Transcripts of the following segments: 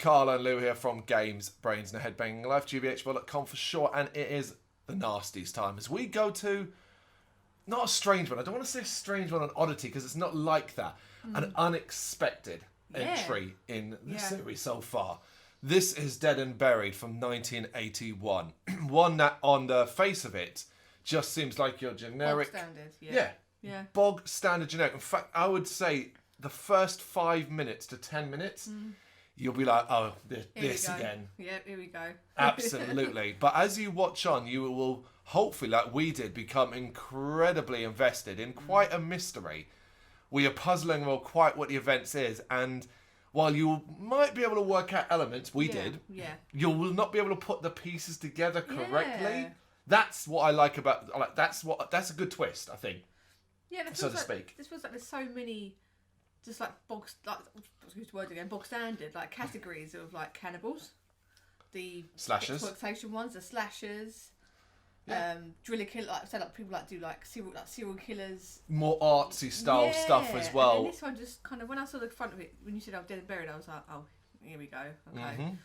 Carl and Lou here from Brrraaains A Head-Banging Life, gbhblofficial for short, and it is the Nasties time as we go to, not a strange one, I don't want to say a strange one, an oddity, because it's not like that, an unexpected entry in the series so far. This is Dead and Buried from 1981. One that, on the face of it, just seems like your generic... Bog standard, yeah. Bog standard generic. In fact, I would say the first 5 minutes to 10 minutes, you'll be like, oh, this again. Yeah, here we go. Absolutely. But as you watch on, you will hopefully, like we did, become incredibly invested in quite a mystery. We are puzzling about quite what the events is, and while you might be able to work out elements, we did, you will not be able to put the pieces together correctly. Yeah. That's what I like about, that's a good twist, I think. Yeah, so to speak. This feels like there's so many, just like bog standard, like categories of like cannibals, the slashers, exploitation ones, the slashers, driller killer, like people like do like serial killers, more artsy style stuff as well. And this one just kind of, when I saw the front of it, when you said Dead and Buried, I was like, oh, here we go. Okay,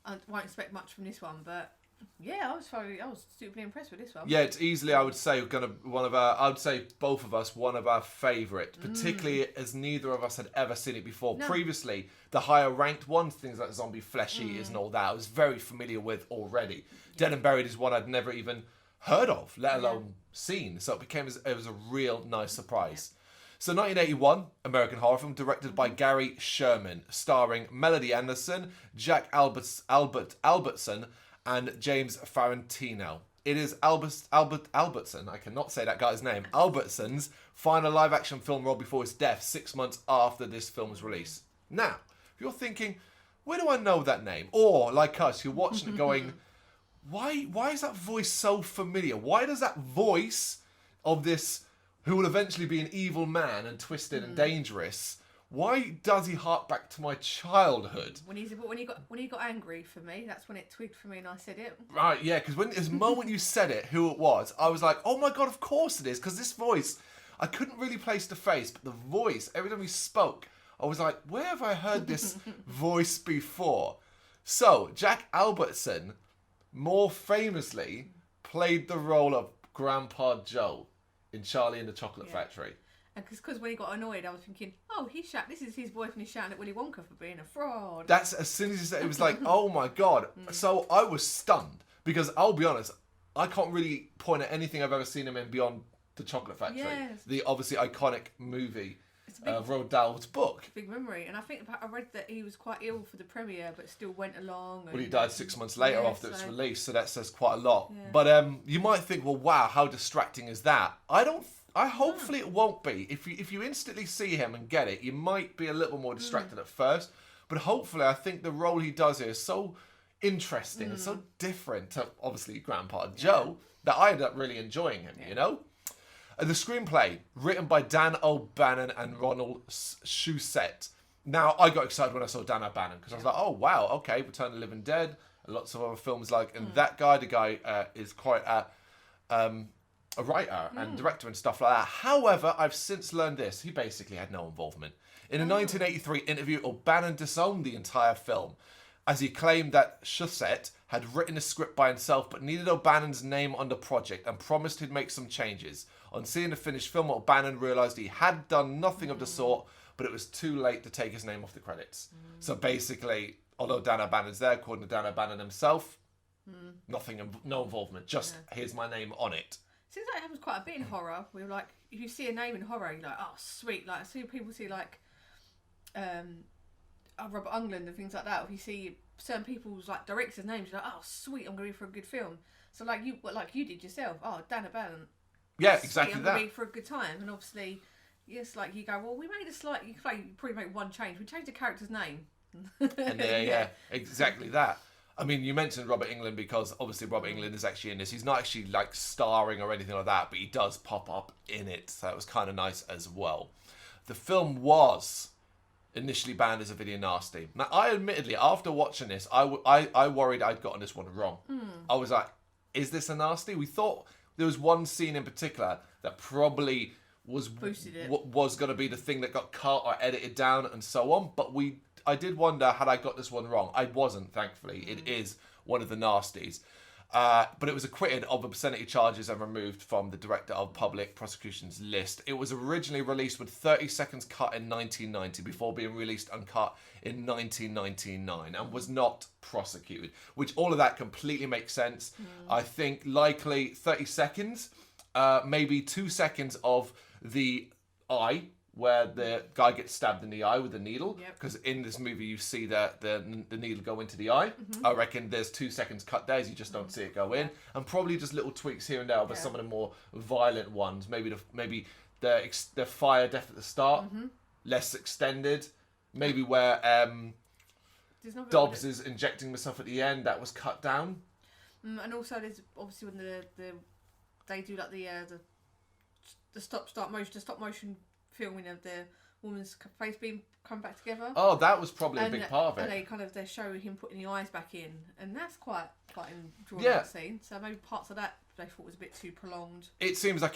I won't expect much from this one, but. Yeah, I was stupidly impressed with this one. Yeah, it's easily, I would say, I would say both of us, one of our favourites, particularly as neither of us had ever seen it before. No. Previously, the higher ranked ones, things like Zombie Flesh Eaters and all that, I was very familiar with already. Dead and Buried is one I'd never even heard of, let alone seen. So it was a real nice surprise. So 1981, American horror film directed by Gary Sherman, starring Melody Anderson, Jack Albertson, and James Farentino. It is Albertson, I cannot say that guy's name, Albertson's final live-action film role before his death 6 months after this film's release. Now, if you're thinking, where do I know that name? Or, like us, you're watching it going, why is that voice so familiar? Why does that voice of this, who will eventually be an evil man and twisted and dangerous, why does he hark back to my childhood? When he got angry for me, that's when it twigged for me and I said it. Right, yeah, because the moment you said it, who it was, I was like, oh my God, of course it is, because this voice, I couldn't really place the face, but the voice, every time he spoke, I was like, where have I heard this voice before? So, Jack Albertson, more famously, played the role of Grandpa Joe in Charlie and the Chocolate Factory. Because when he got annoyed, I was thinking, oh, this is his voice when he's shouting at Willy Wonka for being a fraud. That's, as soon as he said it, was like, oh my God. So I was stunned, because I'll be honest, I can't really point at anything I've ever seen him in beyond The Chocolate Factory. Yes. The obviously iconic movie of Roald Dahl's book. Big memory. And I think I read that he was quite ill for the premiere, but still went along. Well, he died 6 months later after its release, so that says quite a lot. Yeah. But you might think, well, wow, how distracting is that? Hopefully it won't be. If you instantly see him and get it, you might be a little more distracted at first. But hopefully, I think the role he does here is so interesting and so different to, obviously, Grandpa Joe, that I ended up really enjoying him, you know? The screenplay, written by Dan O'Bannon and Ronald Shusett. Now, I got excited when I saw Dan O'Bannon, because I was like, oh, wow, okay, Return of the Living Dead, and lots of other films like, and that guy, the guy is quite a writer and director and stuff like that. However, I've since learned this. He basically had no involvement. In a 1983 interview, O'Bannon disowned the entire film, as he claimed that Shusett had written a script by himself but needed O'Bannon's name on the project and promised he'd make some changes. On seeing the finished film, O'Bannon realised he had done nothing of the sort, but it was too late to take his name off the credits. So basically, although Dan O'Bannon's there, according to Dan O'Bannon himself, no involvement, just here's my name on it. Seems like it happens quite a bit in horror. We're like, if you see a name in horror, you're like, oh, sweet. Like, I see people see like, Robert Englund and things like that. If you see certain people's like directors' names, you're like, oh, sweet, I'm gonna be for a good film. So like you did yourself. Oh, Dan O'Bannon. Yeah, exactly. I'm gonna be for a good time. And obviously, yes, like you go, well, we made a slight. You probably make one change. We changed the character's name. And yeah, exactly that. I mean, you mentioned Robert Englund because obviously Robert Englund is actually in this. He's not actually like starring or anything like that, but he does pop up in it. So it was kind of nice as well. The film was initially banned as a video nasty. Now, I admittedly, after watching this, I worried I'd gotten this one wrong. I was like, is this a nasty? We thought there was one scene in particular that probably was going to be the thing that got cut or edited down and so on, but we did wonder, had I got this one wrong? I wasn't, thankfully. It is one of the Nasties. But it was acquitted of obscenity charges and removed from the Director of Public Prosecution's list. It was originally released with 30 seconds cut in 1990 before being released uncut in 1999 and was not prosecuted, which all of that completely makes sense. I think likely 30 seconds, maybe 2 seconds of the eye, where the guy gets stabbed in the eye with a needle, because in this movie you see the needle go into the eye. I reckon there's 2 seconds cut there, as you just don't see it go in, and probably just little tweaks here and there, but some of the more violent ones, maybe the fire death at the start, less extended, maybe where Dobbs is injecting himself at the end, that was cut down. And also there's obviously when they do like the stop motion filming of the woman's face being come back together. Oh, that was probably a big part of it. And they show him putting the eyes back in, and that's quite drawn out scene. So maybe parts of that they thought was a bit too prolonged. It seems like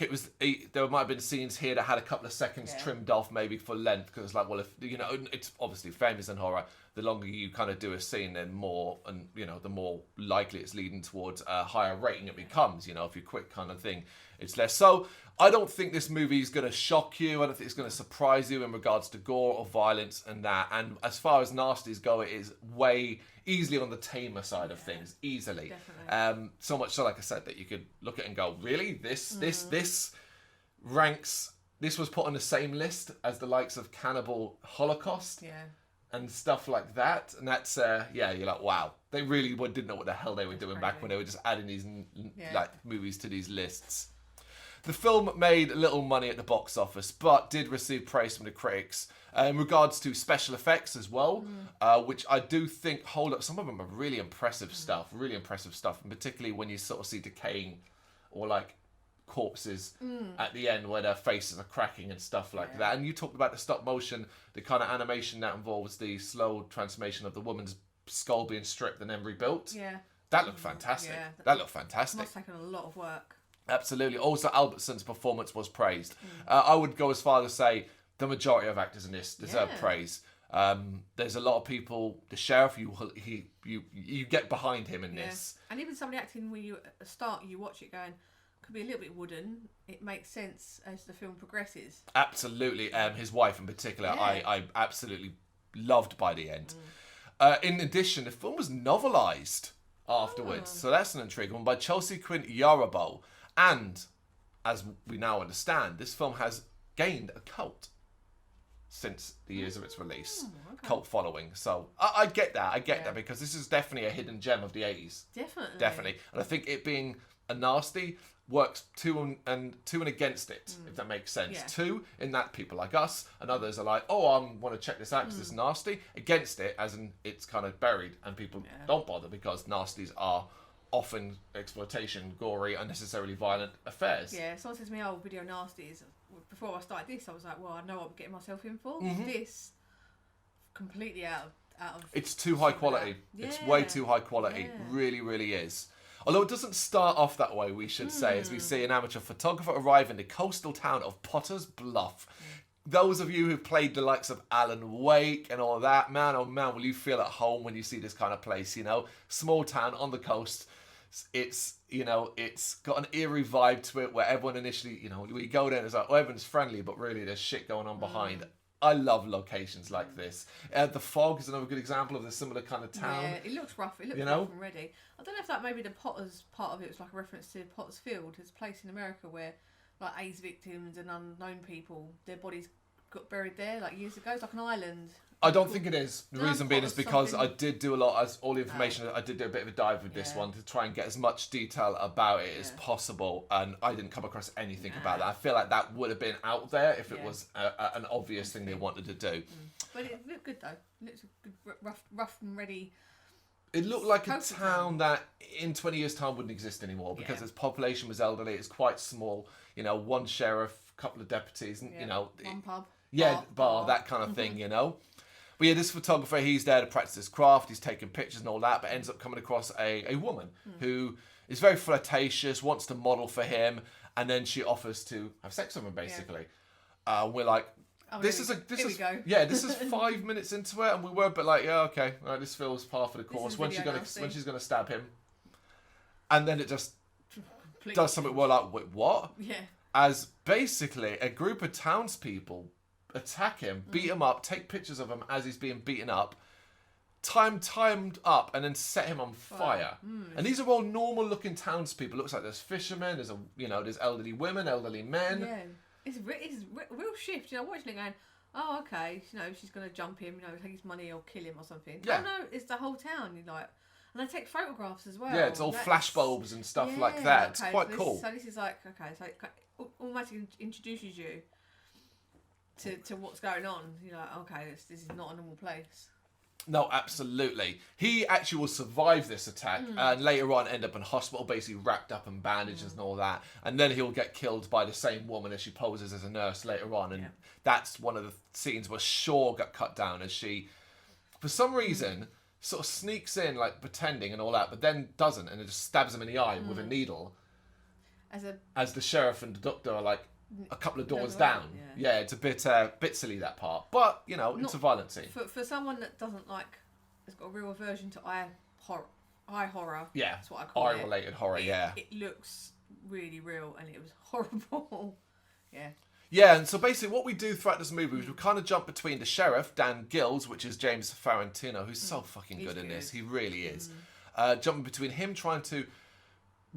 there might have been scenes here that had a couple of seconds trimmed off, maybe for length, because it's like, well, if it's obviously famous in horror. The longer you kind of do a scene, then more, and the more likely it's leading towards a higher rating it becomes. If you're quick kind of thing, it's less. So I don't think this movie is going to shock you. I don't think it's going to surprise you in regards to gore or violence and that. And as far as Nasties go, it is way easily on the tamer side of things, easily. Definitely. So much so, like I said, that you could look at it and go, really, this ranks. This was put on the same list as the likes of Cannibal Holocaust. And stuff like that, and that's you're like, wow, they really didn't know what the hell they were doing back when they were just adding these like movies to these lists. The film made little money at the box office, but did receive praise from the critics in regards to special effects as well, which I do think hold up. Some of them are really impressive stuff, and particularly when you sort of see decaying or like corpses at the end where their faces are cracking and stuff like that. And you talked about the stop motion, the kind of animation that involves the slow transformation of the woman's skull being stripped and then rebuilt. That looked fantastic. That looked fantastic. Must have taken a lot of work. Absolutely. Also, Albertson's performance was praised. I would go as far as to say the majority of actors in this deserve praise. There's a lot of people. The sheriff, you get behind him in this, and even some of the acting when you at the start you watch it going, could be a little bit wooden. It makes sense as the film progresses. Absolutely. His wife in particular, I absolutely loved by the end. In addition, the film was novelised afterwards, so that's an intriguing one, by Chelsea Quinn Yarabo. And as we now understand, this film has gained a cult since the years of its release. Cult following. So I get that. I get that, because this is definitely a hidden gem of the 80s. Definitely. And I think it being a nasty works to and against it, if that makes sense. Two, in that people like us and others are like, oh, I want to check this out because it's nasty. Against it, as in it's kind of buried and people don't bother because nasties are often exploitation, gory, unnecessarily violent affairs. Someone says to me, oh, video nasties. Before I started this, I was like, well, I know what I'm getting myself in for. This, completely out of... It's too high quality. It's way too high quality. Really, really is. Although it doesn't start off that way, we should say, as we see an amateur photographer arrive in the coastal town of Potter's Bluff. Those of you who've played the likes of Alan Wake and all that, man, oh man, will you feel at home when you see this kind of place, Small town on the coast. It's, it's got an eerie vibe to it where everyone initially, we go there and it's like, oh, everyone's friendly, but really there's shit going on behind. I love locations like this. The Fog is another good example of a similar kind of town. Yeah, it looks rough. It looks rough and ready. I don't know if that maybe the Potter's part of it was like a reference to Potter's Field. It's a place in America where like AIDS victims and unknown people, their bodies got buried there like years ago. It's like an island. I don't think it is. The reason being is because I did do all the information. I did do a bit of a dive with this one to try and get as much detail about it as possible, and I didn't come across anything about that. I feel like that would have been out there if it was an obvious thing they wanted to do. But it looked good though. It looks good, rough and ready. It looked like a town that in 20 years' time wouldn't exist anymore because its population was elderly. It's quite small. One sheriff, a couple of deputies, and one pub. Bar, that kind of thing. But this photographer, he's there to practice his craft. He's taking pictures and all that, but ends up coming across a woman who is very flirtatious, wants to model for him, and then she offers to have sex with him, basically. We're like, Oh, this here we go. Yeah, this is 5 minutes into it, and we were a bit like, yeah, okay, all right, this feels par for the course. When she's gonna stab him, and then it just does something. We're like, wait, what? Yeah. As basically a group of townspeople attack him, beat him up, take pictures of him as he's being beaten up, timed up, and then set him on fire. And these are all normal-looking townspeople. Looks like there's fishermen, there's elderly women, elderly men. Yeah. It's a real shift. Watching it going, oh, okay, she's going to jump him, take his money or kill him or something. Yeah. Oh, no, it's the whole town. And they take photographs as well. Yeah, it's all flashbulbs and stuff like that. It's quite cool. So this is like, okay, so it automatically introduces you to what's going on. You're like, okay, this is not a normal place. No, absolutely. He actually will survive this attack and later on end up in hospital, basically wrapped up in bandages and all that. And then he'll get killed by the same woman as she poses as a nurse later on. And that's one of the scenes where Shaw got cut down as she, for some reason, sort of sneaks in, like pretending and all that, but then doesn't, and it just stabs him in the eye with a needle. As the sheriff and the doctor are like a couple of doors down. Yeah, it's a bit silly, that part, but it's a violent scene. For someone that doesn't has got a real aversion to eye horror. Yeah, that's what I call it. Eye-related horror. It looks really real, and it was horrible. Yeah. Yeah, and so basically what we do throughout this movie is we kind of jump between the sheriff, Dan Gills, which is James Farentino, who's so fucking good in this. He really is. Jumping between him trying to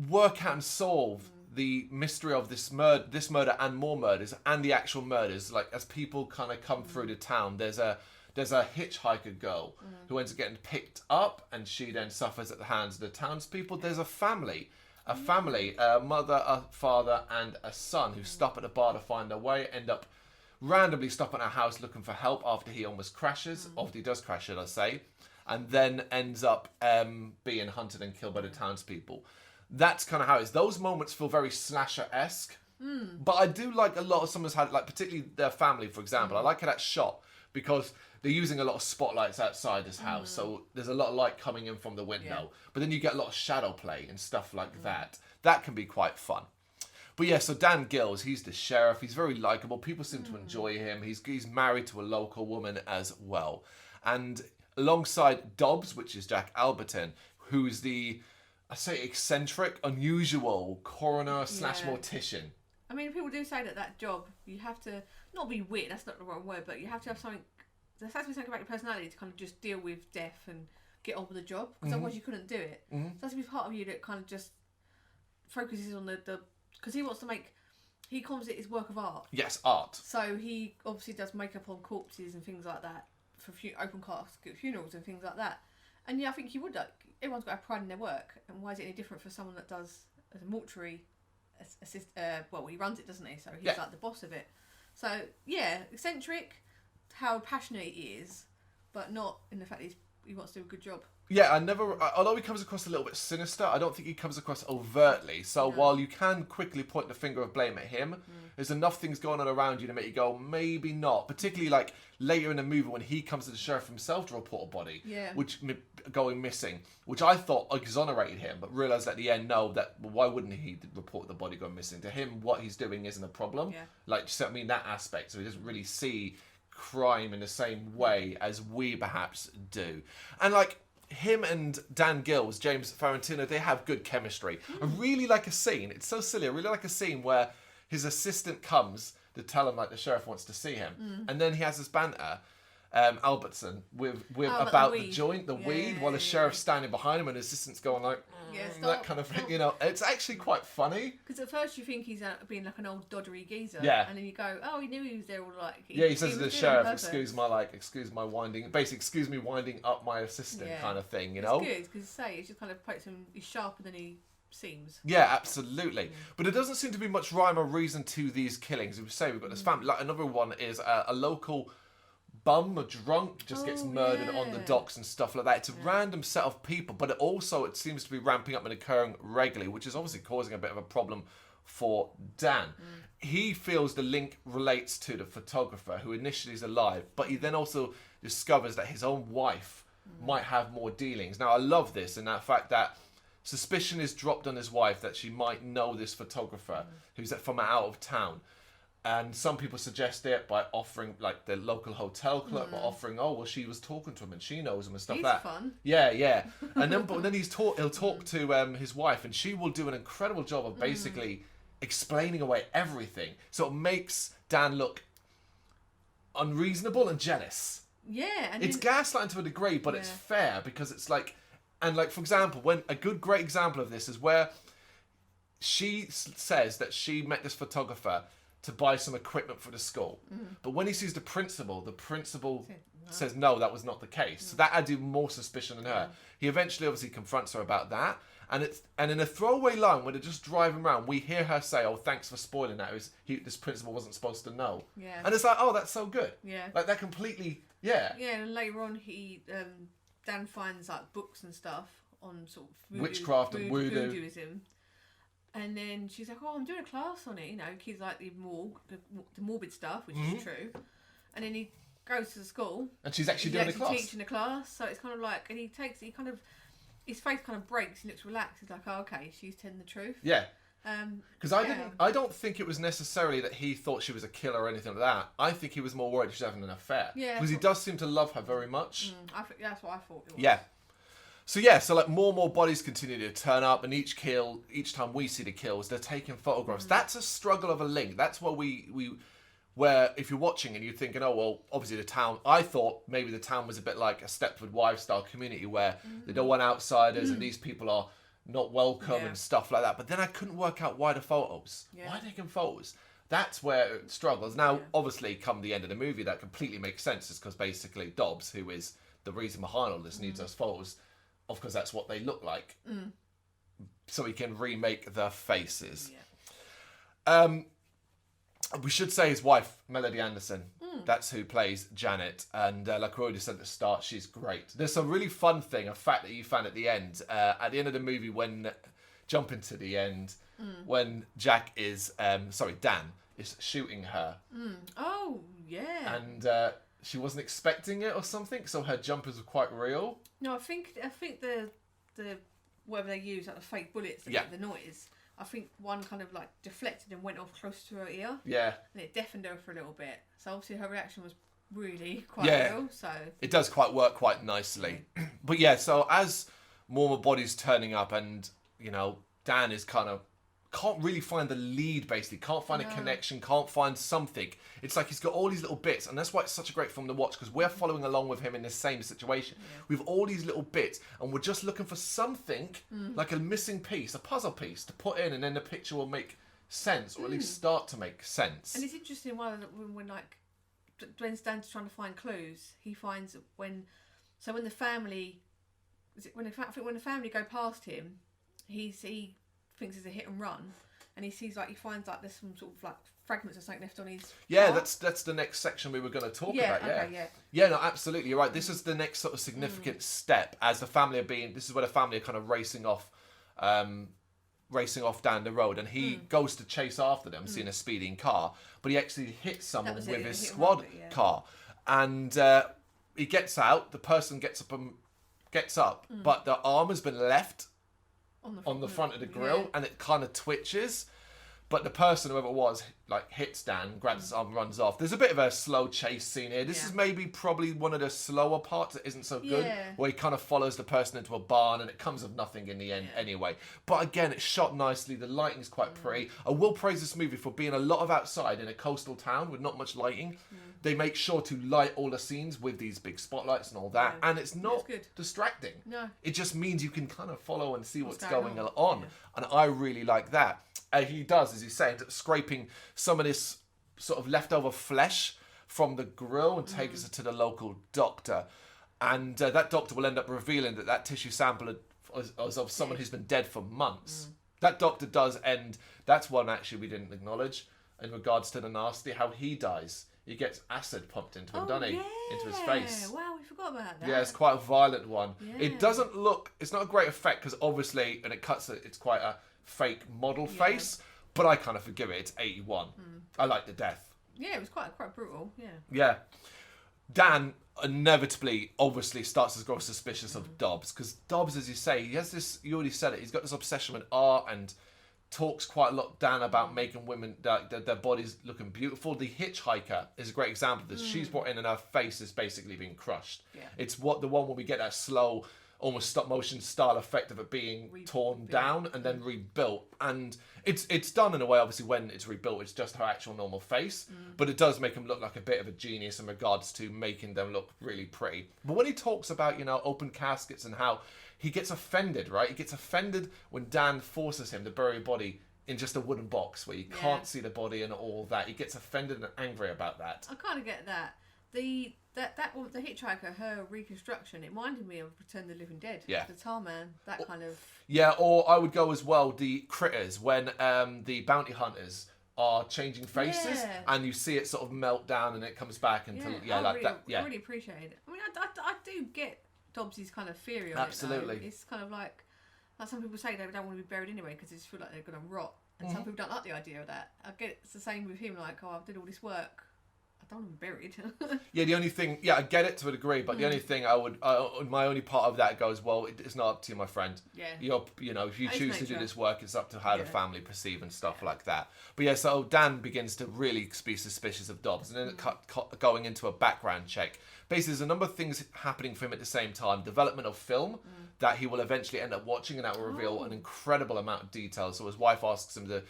work out and solve the mystery of this murder and more murders, and the actual murders. Like, as people kind of come through the town, there's a hitchhiker girl who ends up getting picked up, and she then suffers at the hands of the townspeople. There's a family, a mother, a father, and a son who stop at the bar to find their way, end up randomly stopping at a house looking for help after he almost crashes, after he does crash, should I say, and then ends up being hunted and killed by the townspeople. That's kind of how it is. Those moments feel very slasher-esque, but I do like a lot of someone's had, like particularly their family, for example. I like how that's shot because they're using a lot of spotlights outside this house, so there's a lot of light coming in from the window. But then you get a lot of shadow play and stuff like that. That can be quite fun. But yeah, so Dan Gills, he's the sheriff. He's very likable. People seem to enjoy him. He's married to a local woman as well. And alongside Dobbs, which is Jack Alberton, who's the, I say, eccentric, unusual coroner / mortician. I mean, people do say that job, you have to, not be weird, that's not the wrong word, but you have to have something, there has to be something about your personality to kind of just deal with death and get on with the job, because otherwise you couldn't do it. So there has to be part of you that kind of just focuses on the because he wants to make, he calls it his work of art. Yes, art. So he obviously does makeup on corpses and things like that for open casket funerals and things like that. And yeah, I think you would, like, everyone's got to have pride in their work. And why is it any different for someone that does as a mortuary assist? Well, he runs it, doesn't he? So he's like the boss of it. So yeah, eccentric, how passionate he is, but not in the fact that he wants to do a good job. Yeah, although he comes across a little bit sinister, I don't think he comes across overtly. So while you can quickly point the finger of blame at him, there's enough things going on around you to make you go, maybe not. Particularly like later in the movie when he comes to the sheriff himself to report a body, which going missing, which I thought exonerated him, but realised at the end, no, that why wouldn't he report the body going missing? To him, what he's doing isn't a problem. Yeah. Like, so, I mean, that aspect. So he doesn't really see crime in the same way as we perhaps do. And like, him and Dan Gills, James Farentino, they have good chemistry. I really like a scene. It's so silly. I really like a scene where his assistant comes to tell him like the sheriff wants to see him, and then he has this banter, Albertson, with about the joint, the weed, while the sheriff's standing behind him and the assistant's going like that kind of thing. You know, it's actually quite funny. Because at first you think he's being like an old doddery geezer, and then you go, oh, he knew he was there all like. He says to the sheriff, excuse me winding up my assistant kind of thing. You know, it's good because it's just kind of puts him. He's sharper than he seems. Yeah, absolutely. But there doesn't seem to be much rhyme or reason to these killings. We say we've got this family. Like another one is a local bum, a drunk, just gets murdered on the docks and stuff like that. It's a random set of people, but it seems to be ramping up and occurring regularly, which is obviously causing a bit of a problem for Dan. He feels the link relates to the photographer, who initially is alive, but he then also discovers that his own wife might have more dealings. Now, I love this in that fact that suspicion is dropped on his wife that she might know this photographer who's from out of town. And some people suggest it by offering, like the local hotel clerk, by offering, oh well, she was talking to him and she knows him and stuff He's like that. fun. Yeah. And then, but then he'll talk to his wife, and she will do an incredible job of basically explaining away everything. So it makes Dan look unreasonable and jealous. Yeah, and it's gaslighting to a degree, but it's fair because it's like, and like for example, when a great example of this is where she says that she met this photographer to buy some equipment for the school, but when he sees the principal says no, that was not the case. So that adds even more suspicion in her. He eventually obviously confronts her about that, and in a throwaway line when they're just driving around, we hear her say, "Oh, thanks for spoiling that. This principal wasn't supposed to know." Yeah. And it's like, oh, that's so good. Yeah. Like that completely. Yeah. Yeah, and later on, Dan finds like books and stuff on sort of witchcraft and voodoo. voodooism. And then she's like, "Oh, I'm doing a class on it." You know, kids like the morbid stuff, which is true. And then he goes to the school, and she's actually doing a class, teaching a class. So it's kind of like, and his face kind of breaks. He looks relaxed. He's like, "Oh, okay, she's telling the truth." Yeah. Because I don't think it was necessarily that he thought she was a killer or anything like that. I think he was more worried she was having an affair. Yeah. Because he does seem to love her very much. I think that's what I thought it was. Yeah. So like more and more bodies continue to turn up, and each time we see the kills, they're taking photographs. That's a struggle of a link. That's where where if you're watching and you're thinking, oh well, obviously the town. I thought maybe the town was a bit like a Stepford Wives style community where they don't want outsiders and these people are not welcome and stuff like that. But then I couldn't work out why the photos. Yeah. Why taking photos? That's where it struggles. Now, obviously, come the end of the movie, that completely makes sense. It's because basically Dobbs, who is the reason behind all this, needs those photos. Of course, that's what they look like. So he can remake their faces. Yeah. We should say his wife, Melody Anderson. That's who plays Janet. And like I already said at the start, she's great. There's a really fun thing, a fact that you found at the end. At the end of the movie, jumping to the end, when Dan is shooting her. Oh, yeah. And she wasn't expecting it or something, so her jumpers were quite real. No, I think the whatever they use, like the fake bullets that make the noise. I think one kind of like deflected and went off close to her ear. Yeah. And it deafened her for a little bit. So obviously her reaction was really quite real. So it does work quite nicely. But yeah, so as more bodies turning up, and you know, Dan is kind of can't really find the lead, basically can't find a connection, can't find something. It's like he's got all these little bits, and that's why it's such a great film to watch, because we're following along with him in the same situation. With all these little bits, and we're just looking for something like a missing piece, a puzzle piece to put in, and then the picture will make sense, or at least start to make sense. And it's interesting when Stan's trying to find clues, he finds when the family go past him, he thinks it's a hit and run, and he finds like there's some sort of like fragments of something left on his car. That's the next section we were going to talk about. No, absolutely, you're right. This is the next sort of significant step as the family this is where the family are kind of racing off down the road, and he goes to chase after them, seeing a speeding car, but he actually hits someone with his squad car, and he gets out. The person gets up, but the arm has been left on the front of the grill, and it kind of twitches. But the person, whoever it was, like hits Dan, grabs his arm, runs off. There's a bit of a slow chase scene here. This is probably one of the slower parts that isn't so good, where he kind of follows the person into a barn, and it comes of nothing in the end anyway. But again, it's shot nicely. The lighting's quite pretty. I will praise this movie for being a lot of outside in a coastal town with not much lighting. They make sure to light all the scenes with these big spotlights and all that, and it's not distracting. No, it just means you can kind of follow and see what's going on, and I really like that. He does, as he's saying, scraping some of this sort of leftover flesh from the grill and takes it to the local doctor, and that doctor will end up revealing that tissue sample is of someone who's been dead for months. That doctor does end. That's one actually we didn't acknowledge in regards to the nasty, how he dies. He gets acid pumped into him, doesn't he? Into his face. Wow, we forgot about that. Yeah, it's quite a violent one. Yeah. It doesn't look... It's not a great effect, because obviously, when it cuts it, it's quite a fake model face. But I kind of forgive it. It's 81. I like the death. Yeah, it was quite brutal. Yeah. Dan inevitably, obviously, starts to grow suspicious of Dobbs. Because Dobbs, as you say, he has this... You already said it. He's got this obsession with art and talks quite a lot, Dan, about making women, their bodies looking beautiful. The Hitchhiker is a great example of this. She's brought in and her face is basically being crushed. Yeah. It's the one where we get that slow, almost stop motion style effect of it being torn down and then rebuilt. And it's done in a way, obviously, when it's rebuilt, it's just her actual normal face. But it does make him look like a bit of a genius in regards to making them look really pretty. But when he talks about, open caskets and how he gets offended, right? He gets offended when Dan forces him to bury a body in just a wooden box where you can't see the body and all that. He gets offended and angry about that. I kind of get that. The Hitchhiker, her reconstruction, it reminded me of Return of the Living Dead. Yeah. The Tar Man, that kind of... Yeah, or I would go as well, the critters, when the bounty hunters are changing faces and you see it sort of melt down and it comes back into... I really appreciate it. I mean, I do get Dobbs's kind of theory on Absolutely. it. It's kind of like some people say they don't want to be buried anyway because they just feel like they're going to rot. And some people don't like the idea of that. I get it's the same with him, like, I did all this work. I don't want to be buried. Yeah, the only thing, I get it to a degree, but the only thing my only part of that goes, well, it's not up to you, my friend. Yeah. If you choose to do this work, it's up to how the family perceive and stuff like that. But so Dan begins to really be suspicious of Dobbs, and then going into a background check. Basically, there's a number of things happening for him at the same time. Development of film that he will eventually end up watching, and that will reveal an incredible amount of detail. So his wife asks him to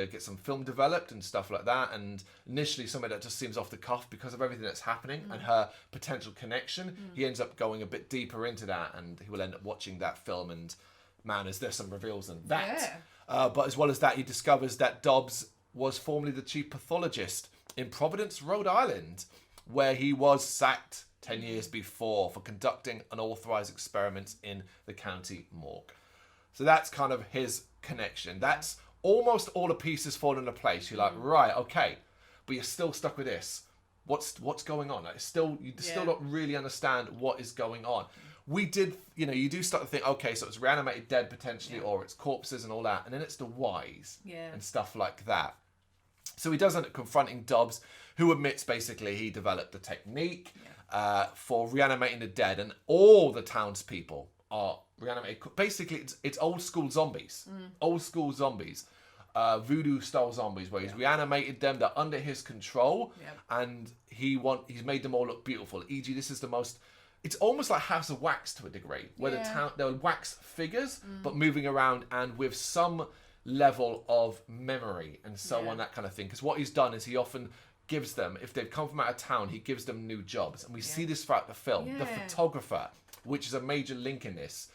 get some film developed and stuff like that, and initially something that just seems off the cuff because of everything that's happening and her potential connection. He ends up going a bit deeper into that, and he will end up watching that film, and man, is there some reveals in that. But as well as that, he discovers that Dobbs was formerly the chief pathologist in Providence, Rhode Island, where he was sacked 10 years before for conducting unauthorized experiments in the county morgue. So that's kind of his connection. That's almost all the pieces fall into place. You're like, right, okay, but you're still stuck with this. What's going on? Like, you still don't really understand what is going on. We did, you do start to think, okay, so it's reanimated dead potentially, or it's corpses and all that, and then it's the whys and stuff like that. So he does end up confronting Dobbs, who admits basically he developed a technique for reanimating the dead, and all the townspeople are reanimated. Basically, it's old school zombies. Old school zombies. Voodoo style zombies where he's reanimated them, they're under his control, and he's made them all look beautiful. E.g., this is the most, it's almost like House of Wax to a degree, where they're wax figures but moving around and with some level of memory and so on, that kind of thing. Because what he's done is he often gives them, if they've come from out of town, he gives them new jobs, and we see this throughout the film. The photographer, which is a major link in this,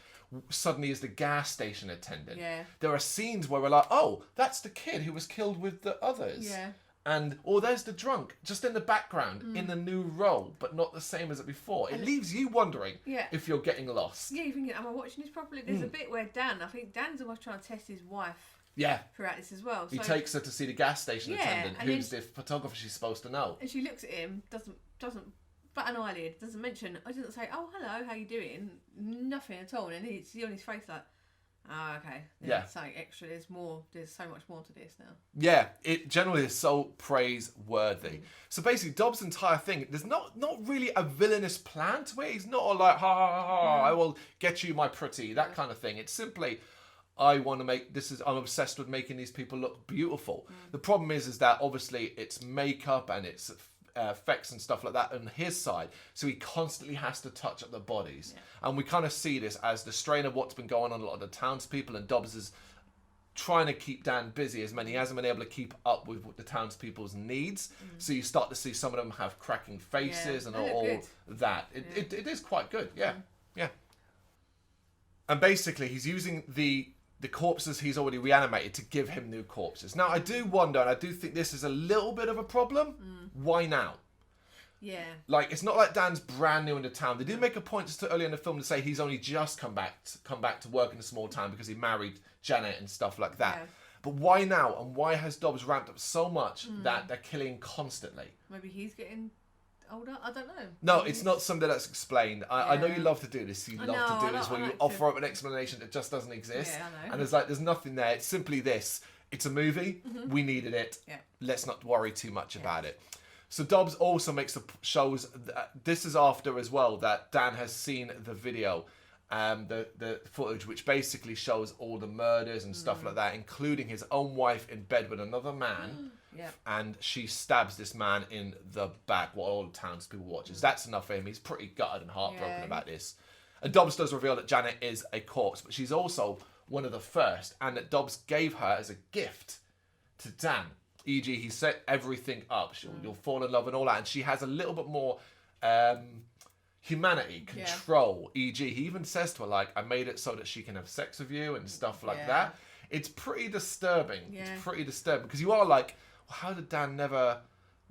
suddenly is the gas station attendant. There are scenes where we're like, oh, that's the kid who was killed with the others. And, there's the drunk, just in the background, in the new role, but not the same as it before. It leaves you wondering if you're getting lost. Yeah, you're thinking, am I watching this properly? There's a bit where I think Dan's almost trying to test his wife throughout this as well. So, he takes her to see the gas station attendant, who's the photographer she's supposed to know. And she looks at him, doesn't bat an eyelid, doesn't mention, I didn't say, oh, hello, how you doing? Nothing at all. And he's on his face like, oh, okay. Something extra. There's so much more to this now. Yeah, it generally is so praiseworthy. So basically, Dobbs' entire thing, there's not really a villainous plan to it. He's not all like, ha, ha, ha, I will get you, my pretty, that kind of thing. It's simply, I'm obsessed with making these people look beautiful. The problem is that obviously it's makeup and it's effects and stuff like that on his side, so he constantly has to touch up the bodies, and we kind of see this as the strain of what's been going on a lot of the townspeople, and Dobbs is trying to keep Dan busy as he hasn't been able to keep up with the townspeople's needs. So you start to see some of them have cracking faces and all that. It is quite good, and basically he's using the corpses he's already reanimated to give him new corpses. Now, I do wonder, and I do think this is a little bit of a problem. Why now? Yeah. Like, it's not like Dan's brand new in the town. They do make a point just earlier in the film to say he's only just come back to work in a small town because he married Janet and stuff like that. But why now? And why has Dobbs ramped up so much that they're killing constantly? Maybe he's getting older? I don't know. No, it's not something that's explained. I know you love to do this. You love to do this where you offer up an explanation that just doesn't exist. Yeah, I know. And there's nothing there. It's simply this. It's a movie. We needed it. Let's not worry too much about it. So Dobbs also shows, this is after as well, that Dan has seen the video the footage, which basically shows all the murders and stuff like that, including his own wife in bed with another man. Yep. And she stabs this man in the back, what all the townspeople watches. That's enough for him. He's pretty gutted and heartbroken about this. And Dobbs does reveal that Janet is a corpse, but she's also one of the first, and that Dobbs gave her as a gift to Dan. E.g., he set everything up. You'll fall in love and all that. And she has a little bit more humanity, control. E.g., he even says to her, like, I made it so that she can have sex with you and stuff like that. It's pretty disturbing. It's pretty disturbing because you are like, well, how did Dan never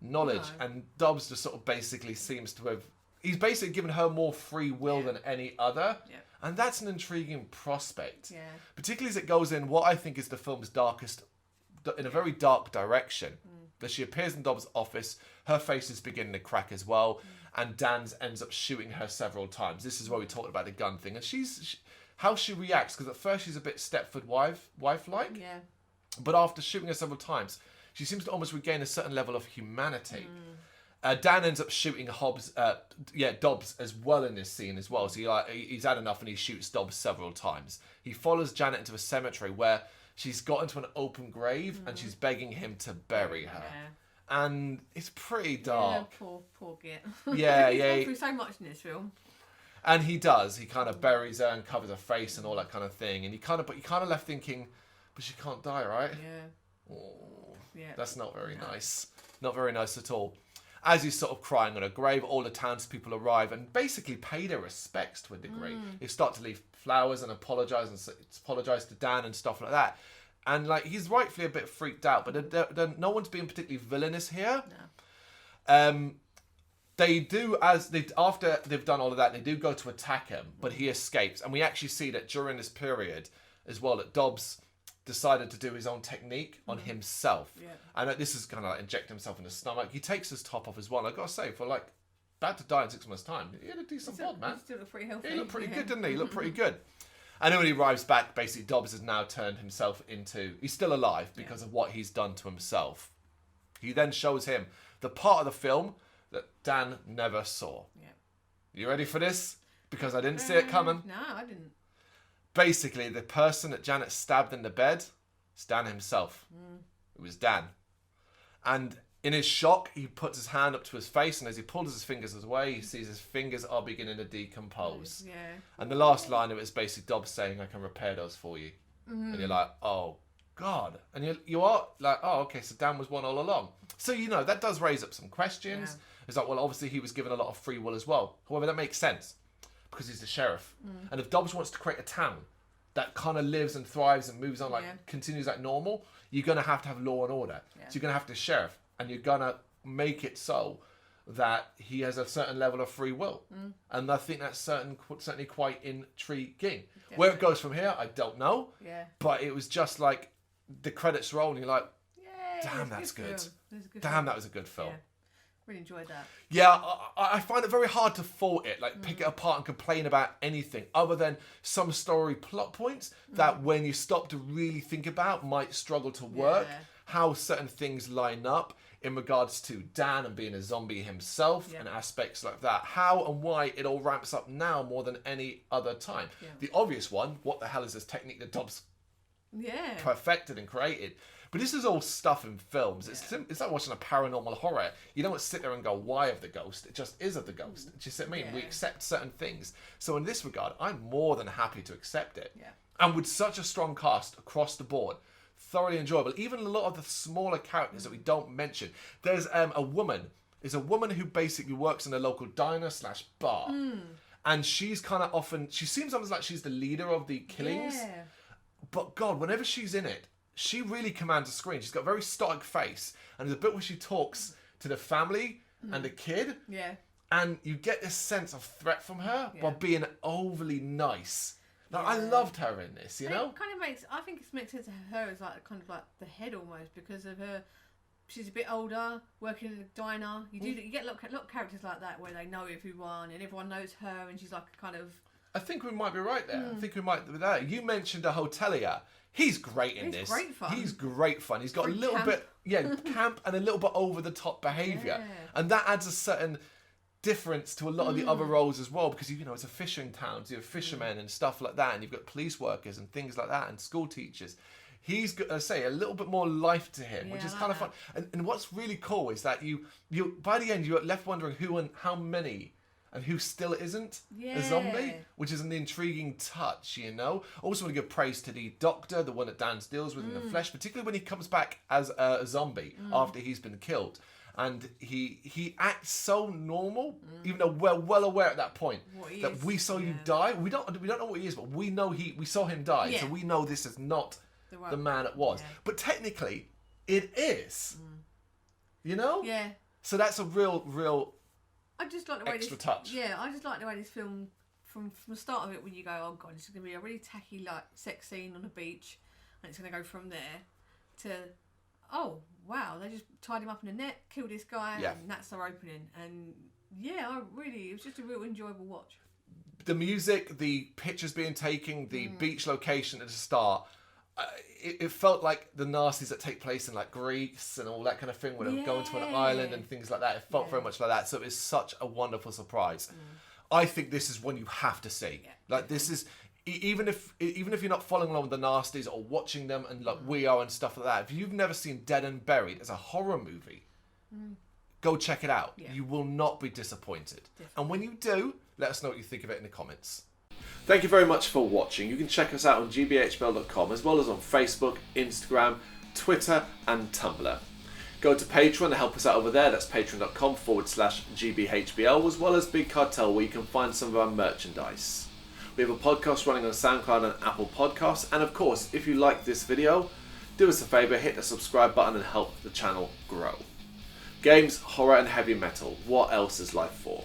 knowledge? No. And Dobbs just sort of basically seems to have... He's basically given her more free will than any other. Yeah. And that's an intriguing prospect. Yeah. Particularly as it goes in what I think is the film's darkest... in a very dark direction. That she appears in Dobbs' office, her face is beginning to crack as well, and Dan's ends up shooting her several times. This is where we talked about the gun thing, and how she reacts, because at first she's a bit Stepford wife-like, but after shooting her several times, she seems to almost regain a certain level of humanity. Dan ends up shooting Dobbs as well in this scene as well, so he's had enough and he shoots Dobbs several times. He follows Janet into a cemetery where she's got into an open grave and she's begging him to bury her. Yeah. And it's pretty dark. Yeah, poor Git. Yeah, He's gone through so much in this film. And he does. He kind of buries her and covers her face and all that kind of thing. And you kind of left thinking, but she can't die, right? Yeah. Oh, yeah. That's not very nice. Not very nice at all. As he's sort of crying on a grave, all the townspeople arrive and basically pay their respects to a degree. They start to leave flowers and apologise to Dan and stuff like that. And like he's rightfully a bit freaked out, but no one's being particularly villainous here. No. They do after they've done all of that, they do go to attack him, but he escapes. And we actually see that during this period as well that Dobbs decided to do his own technique on himself. Yeah. And this is kind of like inject himself in the stomach. He takes his top off as well. And I gotta say, for like about to die in 6 months' time, he had a decent bod, man. He still looked pretty healthy. He looked pretty good, didn't he? He looked pretty good. And then when he arrives back, basically Dobbs has now turned himself into... He's still alive because of what he's done to himself. He then shows him the part of the film that Dan never saw. Yeah. You ready for this? Because I didn't see it coming. No, I didn't. Basically, the person that Janet stabbed in the bed is Dan himself. It was Dan. And in his shock, he puts his hand up to his face, and as he pulls his fingers away, he sees his fingers are beginning to decompose. Yeah. And the last line of it is basically Dobbs saying, I can repair those for you. And you're like, oh, God. And you are like, oh, okay, so Dan was one all along. So, that does raise up some questions. Yeah. It's like, well, obviously he was given a lot of free will as well. However, that makes sense because he's the sheriff. And if Dobbs wants to create a town that kind of lives and thrives and moves on, continues like normal, you're going to have law and order. Yeah. So you're going to have the sheriff. And you're going to make it so that he has a certain level of free will. And I think that's certainly quite intriguing. Definitely. Where it goes from here, I don't know. Yeah. But it was just like the credits roll and you're like, damn, that's good. Damn, that was a good film. Yeah. Really enjoyed that. Yeah, I find it very hard to fault it, like pick it apart and complain about anything other than some story plot points that when you stop to really think about might struggle to work. Yeah. How certain things line up in regards to Dan and being a zombie himself and aspects like that. How and why it all ramps up now more than any other time. Yeah. The obvious one, what the hell is this technique that Dobbs perfected and created? But this is all stuff in films. It's like watching a paranormal horror. You don't sit there and go, why of the ghost? It just is of the ghost. Do you see what I mean? Yeah. We accept certain things. So in this regard, I'm more than happy to accept it. Yeah. And with such a strong cast across the board, thoroughly enjoyable. Even a lot of the smaller characters that we don't mention. There's a woman. There's a woman who basically works in a local diner/bar. And she's kind of often... She seems almost like she's the leader of the killings. Yeah. But God, whenever she's in it, she really commands the screen. She's got a very stoic face. And there's a bit where she talks to the family and the kid. Yeah. And you get this sense of threat from her while being overly nice. Now, I loved her in this, you know? It kind of makes... I think it's makes sense to her as like kind of like the head almost because of her... She's a bit older, working in a diner. You get a lot of characters like that where they know everyone and everyone knows her and she's like a kind of... I think we might be right there. I think we might be there. You mentioned a hotelier. He's great in this. Great fun. He's great fun. He's got a little bit, camp and a little bit over the top behaviour. Yeah. And that adds a certain difference to a lot of the other roles as well, because it's a fishing town, so you have fishermen and stuff like that, and you've got police workers and things like that, and school teachers. He's got, I say, a little bit more life to him, which is kind of fun. And what's really cool is that you by the end you're left wondering who and how many and who still isn't a zombie, which is an intriguing touch, Also want to give praise to the doctor, the one that Dan deals with in the flesh, particularly when he comes back as a zombie after he's been killed. And he acts so normal, even though we're well aware at that point that we saw you die. We don't know what he is, but we know we saw him die, so we know this is not the man it was. But technically, it is. Yeah. So that's a real. I just like the way extra touch. Yeah, I just like the way this film, from the start of it, when you go, oh god, this is going to be a really tacky sex scene on a beach, and it's going to go from there to, oh wow, they just tied him up in a net, killed this guy, and that's their opening. And it was just a real enjoyable watch. The music, the pictures being taken, the beach location at the start. It felt like the Nasties that take place in like Greece and all that kind of thing, where they go into an island and things like that. It felt very much like that. So it's such a wonderful surprise. I think this is one you have to see. Like this is, even if you're not following along with the Nasties or watching them and like we are and stuff like that. If you've never seen Dead and Buried as a horror movie, go check it out. You will not be disappointed. Definitely. And when you do, let us know what you think of it in the comments. Thank you very much for watching. You can check us out on gbhblofficial as well as on Facebook, Instagram, Twitter and Tumblr. Go to Patreon to help us out over there. That's patreon.com/gbhbl, as well as Big Cartel, where you can find some of our merchandise. We have a podcast running on SoundCloud and Apple Podcasts. And of course, if you like this video, do us a favour, hit the subscribe button and help the channel grow. Games, horror and heavy metal. What else is life for?